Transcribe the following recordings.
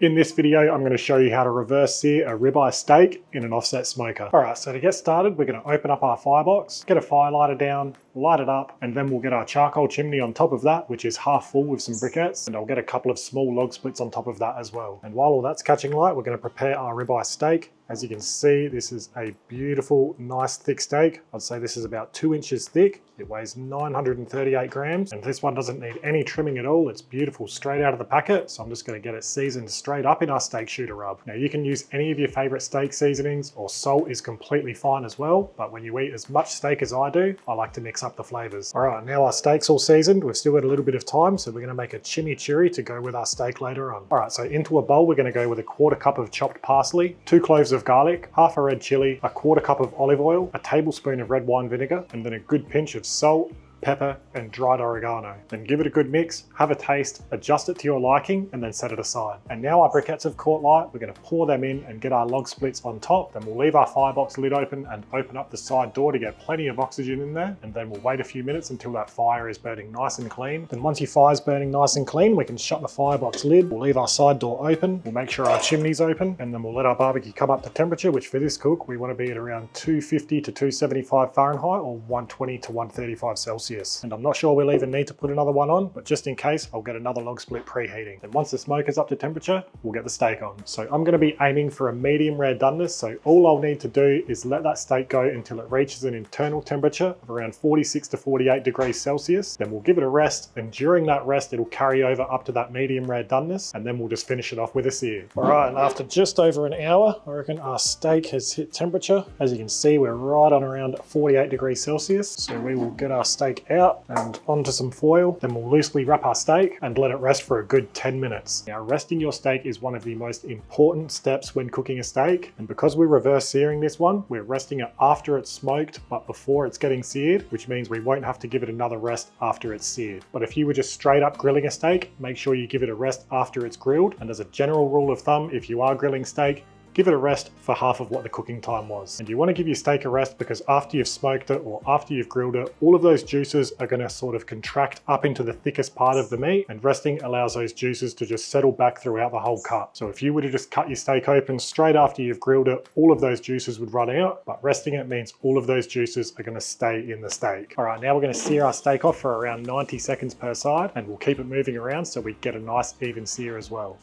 In this video, I'm going to show you how to reverse sear a ribeye steak in an offset smoker. Alright, so to get started, we're going to open up our firebox, get a fire lighter down, light it up, and then we'll get our charcoal chimney on top of that, which is half full with some briquettes, and I'll get a couple of small log splits on top of that as well. And while all that's catching light, we're going to prepare our ribeye steak. As you can see, this is a beautiful, nice thick steak. I'd say this is about 2 inches thick. It weighs 938 grams, and this one doesn't need any trimming at all. It's beautiful straight out of the packet, so I'm just going to get it seasoned straight up in our steak shooter rub. Now you can use any of your favorite steak seasonings, or salt is completely fine as well, but when you eat as much steak as I do, I like to mix up the flavors. All right, now our steak's all seasoned. We've still got a little bit of time, so we're going to make a chimichurri to go with our steak later on. All right, so into a bowl, we're going to go with a 1/4 cup of chopped parsley, 2 cloves of garlic, half a red chili, a 1/4 cup of olive oil, a tablespoon of red wine vinegar, and then a good pinch of salt, pepper, and dried oregano. Then give it a good mix, have a taste, adjust it to your liking, and then set it aside. And now our briquettes have caught light, we're going to pour them in and get our log splits on top. Then we'll leave our firebox lid open and open up the side door to get plenty of oxygen in there. And then we'll wait a few minutes until that fire is burning nice and clean. Then once your fire's burning nice and clean, we can shut the firebox lid. We'll leave our side door open. We'll make sure our chimney's open, and then we'll let our barbecue come up to temperature, which for this cook, we want to be at around 250 to 275 Fahrenheit or 120 to 135 Celsius. And I'm not sure we'll even need to put another one on, but just in case, I'll get another log split preheating. And once the smoke is up to temperature, we'll get the steak on. So I'm going to be aiming for a medium rare doneness, so all I'll need to do is let that steak go until it reaches an internal temperature of around 46 to 48 degrees Celsius. Then we'll give it a rest, and during that rest, it'll carry over up to that medium rare doneness, and then we'll just finish it off with a sear. All right, and after just over an hour, I reckon our steak has hit temperature. As you can see, we're right on around 48 degrees Celsius. So we will get our steak out and onto some foil. Then we'll loosely wrap our steak and let it rest for a good 10 minutes. Now, resting your steak is one of the most important steps when cooking a steak. And because we're reverse searing this one, we're resting it after it's smoked, but before it's getting seared, which means we won't have to give it another rest after it's seared. But if you were just straight up grilling a steak, make sure you give it a rest after it's grilled. And as a general rule of thumb, if you are grilling steak, give it a rest for half of what the cooking time was. And you want to give your steak a rest because after you've smoked it or after you've grilled it, all of those juices are going to sort of contract up into the thickest part of the meat, and resting allows those juices to just settle back throughout the whole cut. So if you were to just cut your steak open straight after you've grilled it, all of those juices would run out, but resting it means all of those juices are going to stay in the steak. All right, now we're going to sear our steak off for around 90 seconds per side, and we'll keep it moving around so we get a nice even sear as well.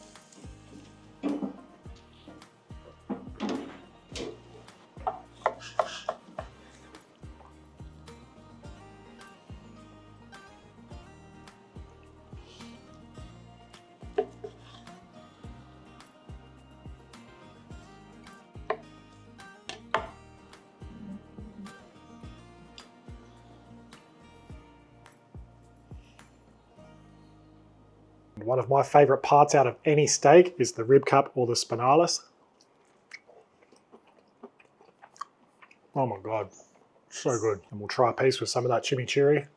One of my favorite parts out of any steak is the rib cap or the spinalis. Oh my God, so good. And we'll try a piece with some of that chimichurri.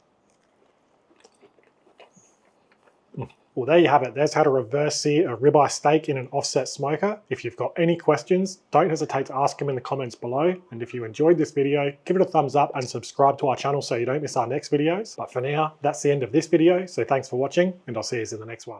Well, there you have it. There's how to reverse sear a ribeye steak in an offset smoker. If you've got any questions, don't hesitate to ask them in the comments below. And if you enjoyed this video, give it a thumbs up and subscribe to our channel so you don't miss our next videos. But for now, that's the end of this video. So thanks for watching, and I'll see you in the next one.